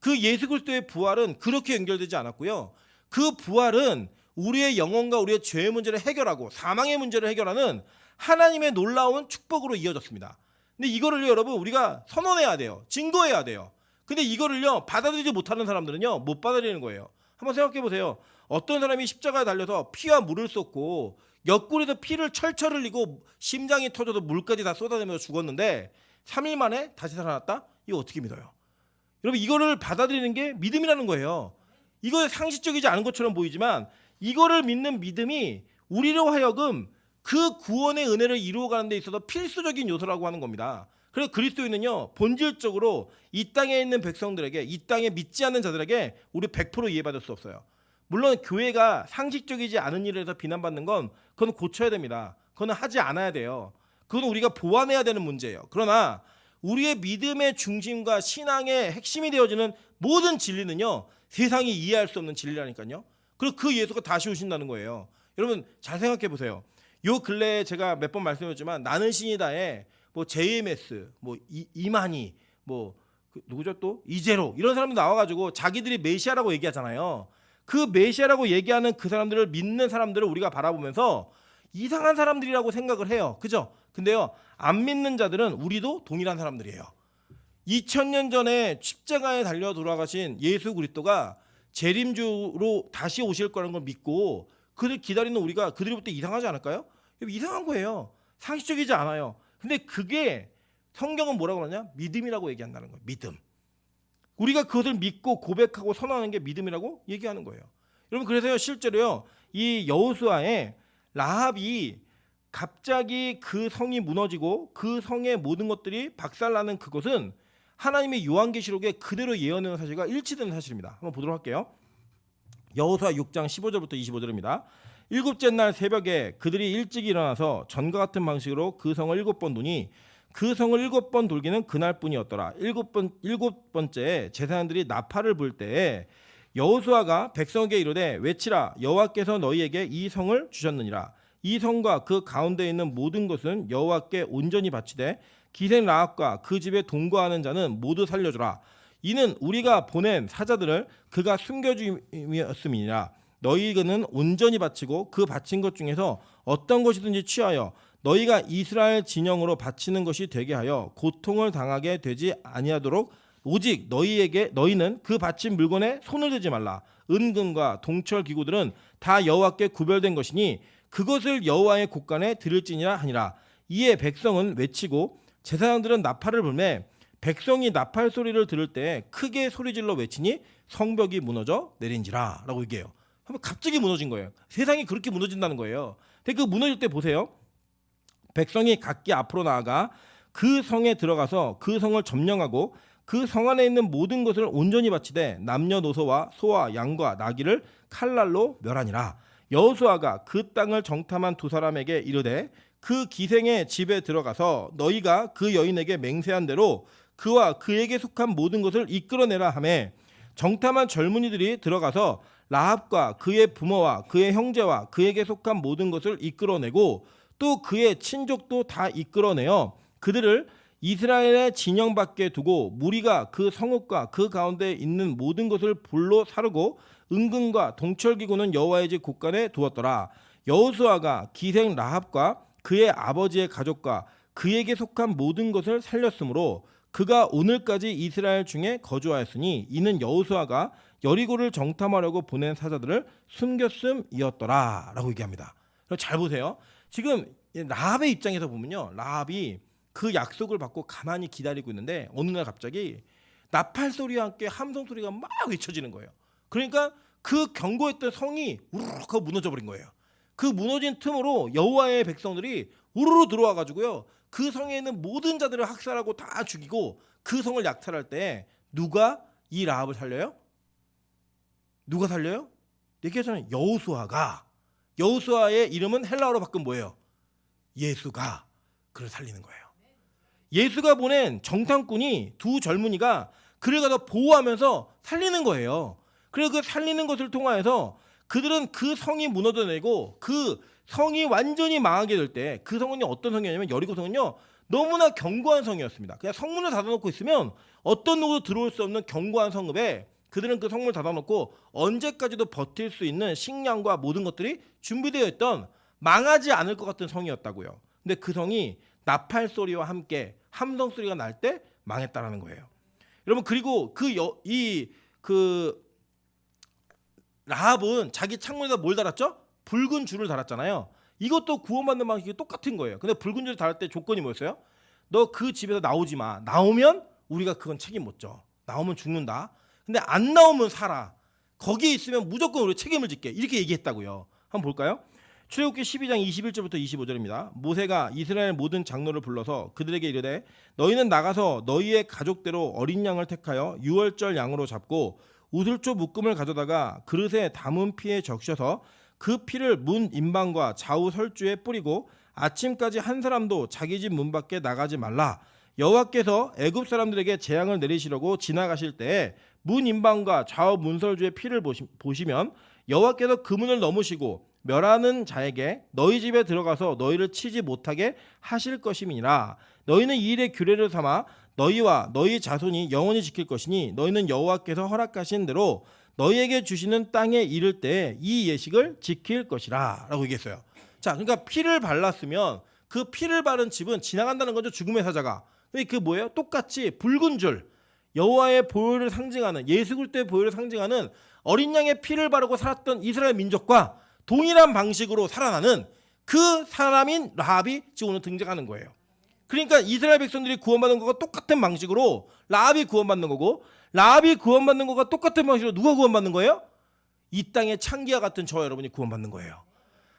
[SPEAKER 1] 그 예수 그리스도의 부활은 그렇게 연결되지 않았고요. 그 부활은 우리의 영혼과 우리의 죄의 문제를 해결하고 사망의 문제를 해결하는 하나님의 놀라운 축복으로 이어졌습니다. 근데 이거를요, 여러분, 우리가 선언해야 돼요. 증거해야 돼요. 근데 이거를요, 받아들이지 못하는 사람들은요, 못 받아들이는 거예요. 한번 생각해 보세요. 어떤 사람이 십자가에 달려서 피와 물을 쏟고 옆구리에서 피를 철철 흘리고 심장이 터져서 물까지 다 쏟아내면서 죽었는데 3일 만에 다시 살아났다? 이거 어떻게 믿어요? 여러분 이거를 받아들이는 게 믿음이라는 거예요. 이거 상식적이지 않은 것처럼 보이지만 이거를 믿는 믿음이 우리로 하여금 그 구원의 은혜를 이루어가는 데 있어서 필수적인 요소라고 하는 겁니다. 그래서 그리스도인은요 본질적으로 이 땅에 있는 백성들에게, 이 땅에 믿지 않는 자들에게 우리 100% 이해받을 수 없어요. 물론 교회가 상식적이지 않은 일을 해서 비난받는 건 그건 고쳐야 됩니다. 그건 하지 않아야 돼요. 그건 우리가 보완해야 되는 문제예요. 그러나 우리의 믿음의 중심과 신앙의 핵심이 되어지는 모든 진리는요 세상이 이해할 수 없는 진리라니까요. 그리고 그 예수가 다시 오신다는 거예요. 여러분 잘 생각해 보세요. 요 근래에 제가 몇 번 말씀드렸지만 나는 신이다에 뭐 JMS, 뭐 이만희, 뭐 누구죠 또 이재로 이런 사람들 나와가지고 자기들이 메시아라고 얘기하잖아요. 그 메시아라고 얘기하는 그 사람들을 믿는 사람들을 우리가 바라보면서 이상한 사람들이라고 생각을 해요. 그죠? 근데요 안 믿는 자들은 우리도 동일한 사람들이에요. 2000년 전에 십자가에 달려 돌아가신 예수 그리스도가 재림주로 다시 오실 거라는 걸 믿고 그들 기다리는 우리가 그들이 볼 때 이상하지 않을까요? 이상한 거예요. 상식적이지 않아요. 근데 그게 성경은 뭐라고 하냐? 믿음이라고 얘기한다는 거예요. 믿음. 우리가 그것을 믿고 고백하고 선언하는 게 믿음이라고 얘기하는 거예요. 여러분 그래서요 실제로요 이 여호수아에 라합이 갑자기 그 성이 무너지고 그 성의 모든 것들이 박살나는 그것은 하나님의 요한계시록에 그대로 예언하는 사실과 일치되는 사실입니다. 한번 보도록 할게요. 여호수아 6장 15절부터 25절입니다. 일곱째 날 새벽에 그들이 일찍 일어나서 전과 같은 방식으로 그 성을 7번 도니 그 성을 7번 돌기는 그날뿐이었더라. 일곱 번째에 제사장들이 나팔을 불 때에 여호수아가 백성에게 이르되 외치라 여호와께서 너희에게 이 성을 주셨느니라. 이 성과 그 가운데 있는 모든 것은 여호와께 온전히 바치되 기생 라합과 그 집에 동거하는 자는 모두 살려주라. 이는 우리가 보낸 사자들을 그가 숨겨주었음이니라. 너희는 온전히 바치고 그 바친 것 중에서 어떤 것이든지 취하여 너희가 이스라엘 진영으로 바치는 것이 되게 하여 고통을 당하게 되지 아니하도록 오직 너희는 그 바친 물건에 손을 대지 말라. 은금과 동철 기구들은 다 여호와께 구별된 것이니 그것을 여호와의 곳간에 드릴지니라 하니라. 이에 백성은 외치고 제사장들은 나팔을 불매 백성이 나팔 소리를 들을 때 크게 소리질러 외치니 성벽이 무너져 내린지라 라고 얘기해요. 갑자기 무너진 거예요. 세상이 그렇게 무너진다는 거예요. 근데 그 무너질 때 보세요. 백성이 각기 앞으로 나아가 그 성에 들어가서 그 성을 점령하고 그 성 안에 있는 모든 것을 온전히 바치되 남녀노소와 소와 양과 나귀를 칼날로 멸하니라. 여호수아가 그 땅을 정탐한 두 사람에게 이르되 그 기생의 집에 들어가서 너희가 그 여인에게 맹세한 대로 그와 그에게 속한 모든 것을 이끌어내라 하매 정탐한 젊은이들이 들어가서 라합과 그의 부모와 그의 형제와 그에게 속한 모든 것을 이끌어내고 또 그의 친족도 다 이끌어내어 그들을 이스라엘의 진영 밖에 두고 무리가 그 성읍과 그 가운데 있는 모든 것을 불로 사르고 은금과 동철기구는 여호와의 집 곳간에 두었더라. 여호수아가 기생 라합과 그의 아버지의 가족과 그에게 속한 모든 것을 살렸으므로 그가 오늘까지 이스라엘 중에 거주하였으니 이는 여호수아가 여리고를 정탐하려고 보낸 사자들을 숨겼음이었더라 라고 얘기합니다. 잘 보세요. 지금 라합의 입장에서 보면요, 라합이 그 약속을 받고 가만히 기다리고 있는데 어느 날 갑자기 나팔 소리와 함께 함성 소리가 막 외쳐지는 거예요. 그러니까 그 경고했던 성이 우르르 하고 무너져 버린 거예요. 그 무너진 틈으로 여호와의 백성들이 우르르 들어와 가지고요, 그 성에 있는 모든 자들을 학살하고 다 죽이고 그 성을 약탈할 때 누가 이 라합을 살려요? 누가 살려요? 얘기하잖아요. 여호수아의 이름은 헬라어로 바꾼 뭐예요? 예수가 그를 살리는 거예요. 예수가 보낸 정탐꾼이 두 젊은이가 그를 가서 보호하면서 살리는 거예요. 그래서 그 살리는 것을 통하여서 그들은 그 성이 무너져내고 그 성이 완전히 망하게 될 때 그 성은 어떤 성이냐면 여리고 성은요 너무나 견고한 성이었습니다. 그냥 성문을 닫아놓고 있으면 어떤 누구도 들어올 수 없는 견고한 성읍에 그들은 그 성문을 닫아놓고 언제까지도 버틸 수 있는 식량과 모든 것들이 준비되어 있던 망하지 않을 것 같은 성이었다고요. 근데 그 성이 나팔 소리와 함께 함성 소리가 날 때 망했다라는 거예요. 여러분 그리고 그 라합은 자기 창문에다 뭘 달았죠? 붉은 줄을 달았잖아요. 이것도 구원받는 방식이 똑같은 거예요. 근데 붉은 줄을 달을 때 조건이 뭐였어요? 너 그 집에서 나오지 마. 나오면 우리가 그건 책임 못 져. 나오면 죽는다. 근데 안 나오면 살아. 거기에 있으면 무조건 우리 책임을 질게. 이렇게 얘기했다고요. 한번 볼까요? 출애굽기 12장 21절부터 25절입니다. 모세가 이스라엘 모든 장로를 불러서 그들에게 이르되 너희는 나가서 너희의 가족대로 어린 양을 택하여 유월절 양으로 잡고 우슬조 묶음을 가져다가 그릇에 담은 피에 적셔서 그 피를 문 임방과 좌우 설주에 뿌리고 아침까지 한 사람도 자기 집 문 밖에 나가지 말라. 여호와께서 애굽 사람들에게 재앙을 내리시려고 지나가실 때에 문 임방과 좌우 문설주의 피를 보시면 여호와께서 그 문을 넘으시고 멸하는 자에게 너희 집에 들어가서 너희를 치지 못하게 하실 것임이니라. 너희는 이 일의 규례를 삼아 너희와 너희 자손이 영원히 지킬 것이니 너희는 여호와께서 허락하신 대로 너희에게 주시는 땅에 이를 때 이 예식을 지킬 것이라 라고 얘기했어요. 자, 그러니까 피를 발랐으면 그 피를 바른 집은 지나간다는 거죠. 죽음의 사자가. 그 뭐예요? 똑같이 붉은 줄, 여호와의 보혈을 상징하는, 예수 그리스도의 보혈을 상징하는 어린 양의 피를 바르고 살았던 이스라엘 민족과 동일한 방식으로 살아나는 그 사람인 라합이 지금 오늘 등장하는 거예요. 그러니까 이스라엘 백성들이 구원받는 것과 똑같은 방식으로 라합이 구원받는 거고, 라합이 구원받는 것과 똑같은 방식으로 누가 구원받는 거예요? 이 땅의 창기와 같은 저와 여러분이 구원받는 거예요.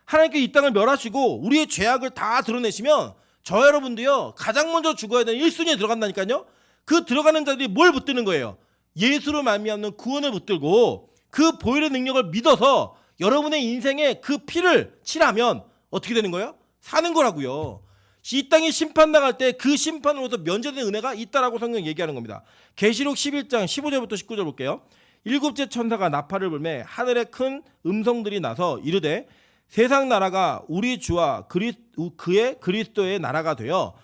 [SPEAKER 1] 하나님께 이 땅을 멸하시고 우리의 죄악을 다 드러내시면 저와 여러분도요, 가장 먼저 죽어야 되는 1순위에 들어간다니까요. 그 들어가는 자들이 뭘 붙드는 거예요? 예수로 말미암는 구원을 붙들고 그 보혈의 능력을 믿어서 여러분의 인생에 그 피를 칠하면 어떻게 되는 거예요? 사는 거라고요. 이 땅이 심판당할 때 그 심판으로부터 면제된 은혜가 있다라고 성경 얘기하는 겁니다. 계시록 11장 15절부터 19절 볼게요. 일곱째 천사가 나팔을 불매 하늘에 큰 음성들이 나서 이르되 세상 나라가 우리 주와 그의 그리스도의 나라가 되어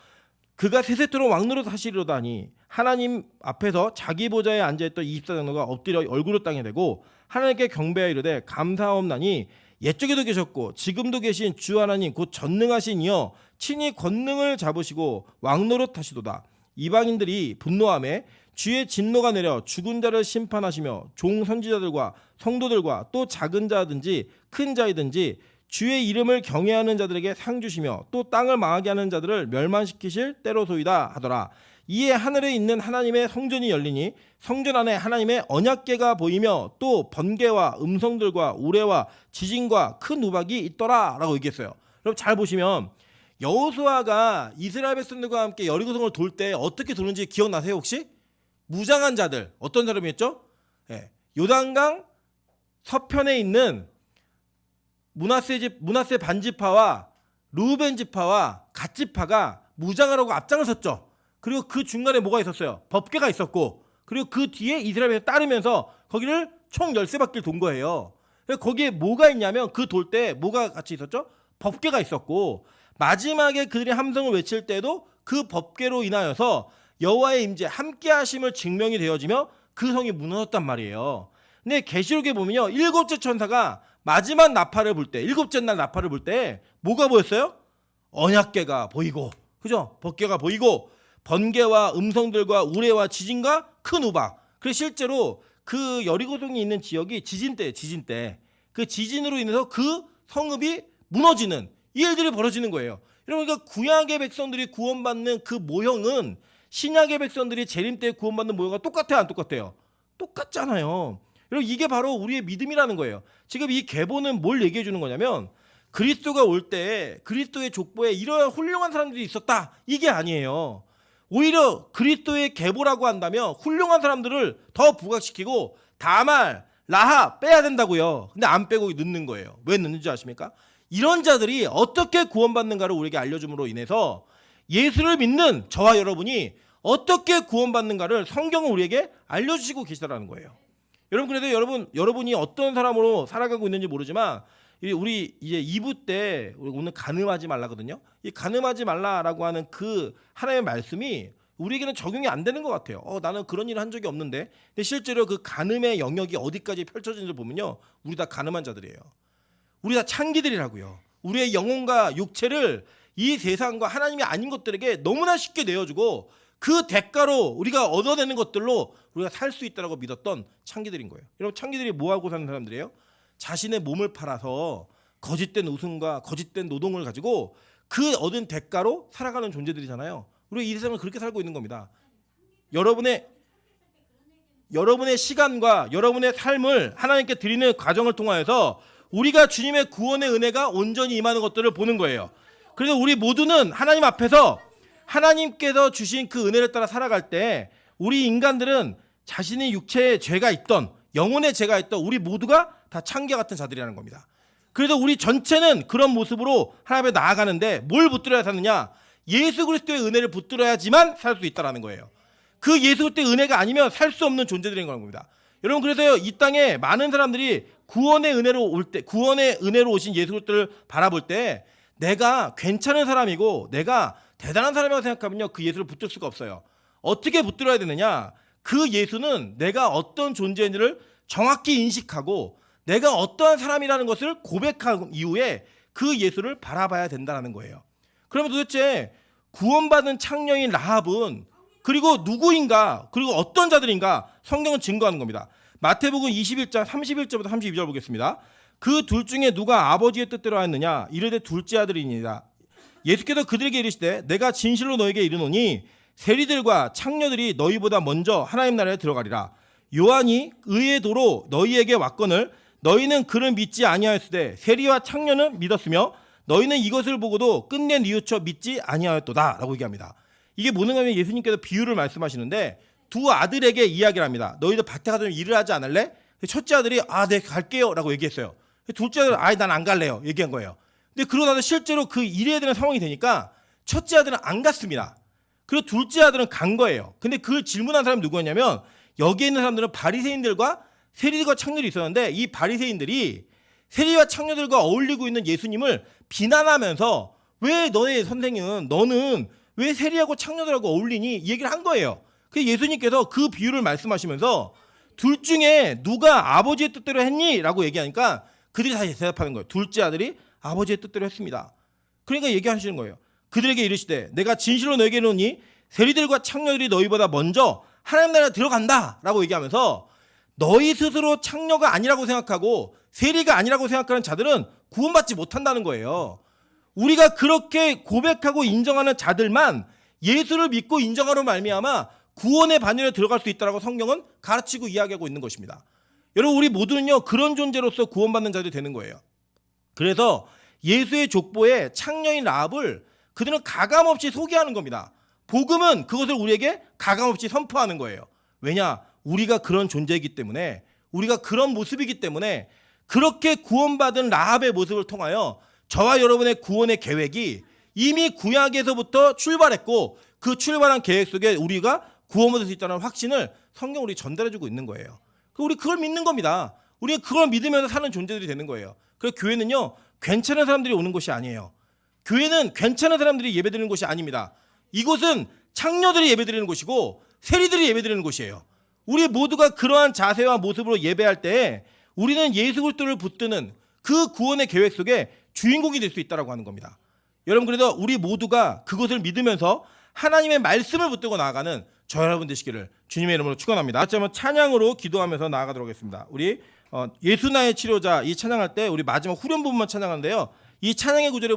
[SPEAKER 1] 그가 세세토록 왕노릇 하시리로다니 하나님 앞에서 자기 보좌에 앉아있던 24장로가 엎드려 얼굴을 땅에 대고 하나님께 경배하여 이르되 감사하옵나니 옛적에도 계셨고 지금도 계신 주 하나님 곧 전능하신 이여 친히 권능을 잡으시고 왕노릇 하시도다. 이방인들이 분노하며 주의 진노가 내려 죽은 자를 심판하시며 종 선지자들과 성도들과 또 작은 자든지 큰 자이든지 주의 이름을 경외하는 자들에게 상 주시며 또 땅을 망하게 하는 자들을 멸망시키실 때로소이다 하더라. 이에 하늘에 있는 하나님의 성전이 열리니 성전 안에 하나님의 언약궤가 보이며 또 번개와 음성들과 우레와 지진과 큰 우박이 있더라 라고 얘기했어요. 여러분 잘 보시면 여호수아가 이스라엘 백성들과 함께 여리고성을 돌 때 어떻게 도는지 기억나세요 혹시? 무장한 자들, 어떤 사람이었죠? 요단강 서편에 있는 므낫세 반지파와 르우벤 지파와 갓 지파가 무장하라고 앞장을 섰죠. 그리고 그 중간에 뭐가 있었어요? 법궤가 있었고, 그리고 그 뒤에 이스라엘에 따르면서 거기를 총 13바퀴를 돈 거예요. 거기에 뭐가 있냐면 그 돌 때 뭐가 같이 있었죠? 법궤가 있었고, 마지막에 그들이 함성을 외칠 때도 그 법궤로 인하여서 여호와의 임재 함께 하심을 증명이 되어지며 그 성이 무너졌단 말이에요. 근데 계시록에 보면요, 일곱째 천사가 마지막 나팔을 불 때, 일곱째 날 나팔을 불 때 뭐가 보였어요? 언약궤가 보이고, 그죠? 법궤가 보이고 번개와 음성들과 우레와 지진과 큰 우박. 그래서 실제로 그 여리고성이 있는 지역이 지진 때 그 지진으로 인해서 그 성읍이 무너지는 이 일들이 벌어지는 거예요. 여러분, 그러니까 구약의 백성들이 구원받는 그 모형은 신약의 백성들이 재림 때 구원받는 모형과 똑같아요, 안 똑같아요? 똑같잖아요. 여러분, 이게 바로 우리의 믿음이라는 거예요. 지금 이 계보는 뭘 얘기해 주는 거냐면 그리스도가 올 때 그리스도의 족보에 이러한 훌륭한 사람들이 있었다, 이게 아니에요. 오히려 그리스도의 계보라고 한다면 훌륭한 사람들을 더 부각시키고 다말, 라합 빼야 된다고요. 근데 안 빼고 넣는 거예요. 왜 넣는지 아십니까? 이런 자들이 어떻게 구원받는가를 우리에게 알려줌으로 인해서 예수를 믿는 저와 여러분이 어떻게 구원받는가를 성경은 우리에게 알려주시고 계시다라는 거예요. 여러분, 그래도 여러분이 어떤 사람으로 살아가고 있는지 모르지만 우리 이제 2부 때 오늘 간음하지 말라거든요. 이 간음하지 말라라고 하는 그 하나님의 말씀이 우리에게는 적용이 안 되는 것 같아요. 나는 그런 일을 한 적이 없는데. 근데 실제로 그 간음의 영역이 어디까지 펼쳐지는지 보면요, 우리 다 간음한 자들이에요. 우리 다 창기들이라고요. 우리의 영혼과 육체를 이 세상과 하나님이 아닌 것들에게 너무나 쉽게 내어주고 그 대가로 우리가 얻어내는 것들로 우리가 살 수 있다고 믿었던 창기들인 거예요. 여러분, 창기들이 뭐하고 사는 사람들이에요? 자신의 몸을 팔아서 거짓된 웃음과 거짓된 노동을 가지고 그 얻은 대가로 살아가는 존재들이잖아요. 우리 이 세상을 그렇게 살고 있는 겁니다. 여러분의 시간과 여러분의 삶을 하나님께 드리는 과정을 통하여서 우리가 주님의 구원의 은혜가 온전히 임하는 것들을 보는 거예요. 그래서 우리 모두는 하나님 앞에서 하나님께서 주신 그 은혜를 따라 살아갈 때 우리 인간들은 자신의 육체에 죄가 있던 영혼의 죄가 있던 우리 모두가 다 창기와 같은 자들이라는 겁니다. 그래서 우리 전체는 그런 모습으로 하나님 앞에 나아가는데 뭘 붙들어야 사느냐? 예수 그리스도의 은혜를 붙들어야지만 살 수 있다는 거예요. 그 예수 그리스도의 은혜가 아니면 살 수 없는 존재들인 겁니다. 여러분, 그래서요, 이 땅에 많은 사람들이 구원의 은혜로 오신 예수 그리스도를 바라볼 때 내가 괜찮은 사람이고 내가 대단한 사람이라고 생각하면요, 그 예수를 붙들 수가 없어요. 어떻게 붙들어야 되느냐? 그 예수는 내가 어떤 존재인지를 정확히 인식하고 내가 어떠한 사람이라는 것을 고백한 이후에 그 예수를 바라봐야 된다는 거예요. 그러면 도대체 구원받은 창녀인 라합은 그리고 누구인가, 그리고 어떤 자들인가 성경은 증거하는 겁니다. 마태복음 21장 31절부터 32절 보겠습니다. 그 둘 중에 누가 아버지의 뜻대로 하였느냐? 이르되 둘째 아들이니라. 예수께서 그들에게 이르시되 내가 진실로 너에게 이르노니 세리들과 창녀들이 너희보다 먼저 하나님 나라에 들어가리라. 요한이 의의 도로 너희에게 왔거늘 너희는 그를 믿지 아니하였으되 세리와 창녀는 믿었으며 너희는 이것을 보고도 끝내 뉘우쳐 믿지 아니하였도다 라고 얘기합니다. 이게 뭐냐 하면 예수님께서 비유를 말씀하시는데 두 아들에게 이야기를 합니다. 너희들 밭에 가서 일을 하지 않을래? 첫째 아들이 네 갈게요 라고 얘기했어요. 둘째 아들은 난 안 갈래요 얘기한 거예요. 근데 그러다가 실제로 그 일해야 되는 상황이 되니까 첫째 아들은 안 갔습니다. 그리고 둘째 아들은 간 거예요. 근데 그 질문한 사람이 누구였냐면 여기에 있는 사람들은 바리새인들과 세리들과 창녀들이 있었는데 이 바리새인들이 세리와 창녀들과 어울리고 있는 예수님을 비난하면서 왜 너의 선생은 너는 왜 세리하고 창녀들하고 어울리니? 이 얘기를 한 거예요. 그래서 예수님께서 그 비유를 말씀하시면서 둘 중에 누가 아버지의 뜻대로 했니? 라고 얘기하니까 그들이 다시 대답하는 거예요. 둘째 아들이 아버지의 뜻대로 했습니다. 그러니까 얘기하시는 거예요. 그들에게 이르시되 내가 진실로 너에게 이르노니 세리들과 창녀들이 너희보다 먼저 하나님 나라에 들어간다 라고 얘기하면서 너희 스스로 창녀가 아니라고 생각하고 세리가 아니라고 생각하는 자들은 구원받지 못한다는 거예요. 우리가 그렇게 고백하고 인정하는 자들만 예수를 믿고 인정하로 말미암아 구원의 반열에 들어갈 수 있다라고 성경은 가르치고 이야기하고 있는 것입니다. 여러분, 우리 모두는요 그런 존재로서 구원받는 자들이 되는 거예요. 그래서 예수의 족보에 창녀인 라합을 그들은 가감없이 소개하는 겁니다. 복음은 그것을 우리에게 가감없이 선포하는 거예요. 왜냐? 우리가 그런 존재이기 때문에, 우리가 그런 모습이기 때문에 그렇게 구원받은 라합의 모습을 통하여 저와 여러분의 구원의 계획이 이미 구약에서부터 출발했고 그 출발한 계획 속에 우리가 구원받을 수 있다는 확신을 성경 우리 전달해주고 있는 거예요. 우리 그걸 믿는 겁니다. 우리가 그걸 믿으면서 사는 존재들이 되는 거예요. 그래서 교회는요 괜찮은 사람들이 오는 곳이 아니에요. 교회는 괜찮은 사람들이 예배드리는 곳이 아닙니다. 이곳은 창녀들이 예배드리는 곳이고 세리들이 예배드리는 곳이에요. 우리 모두가 그러한 자세와 모습으로 예배할 때 우리는 예수 그리스도를 붙드는 그 구원의 계획 속에 주인공이 될 수 있다고 하는 겁니다. 여러분, 그래서 우리 모두가 그것을 믿으면서 하나님의 말씀을 붙들고 나아가는 저 여러분 되시기를 주님의 이름으로 축원합니다. 같이 한번 찬양으로 기도하면서 나아가도록 하겠습니다. 우리 예수 나의 치료자 이 찬양할 때 우리 마지막 후렴 부분만 찬양하는데요. 이 찬양의 구절에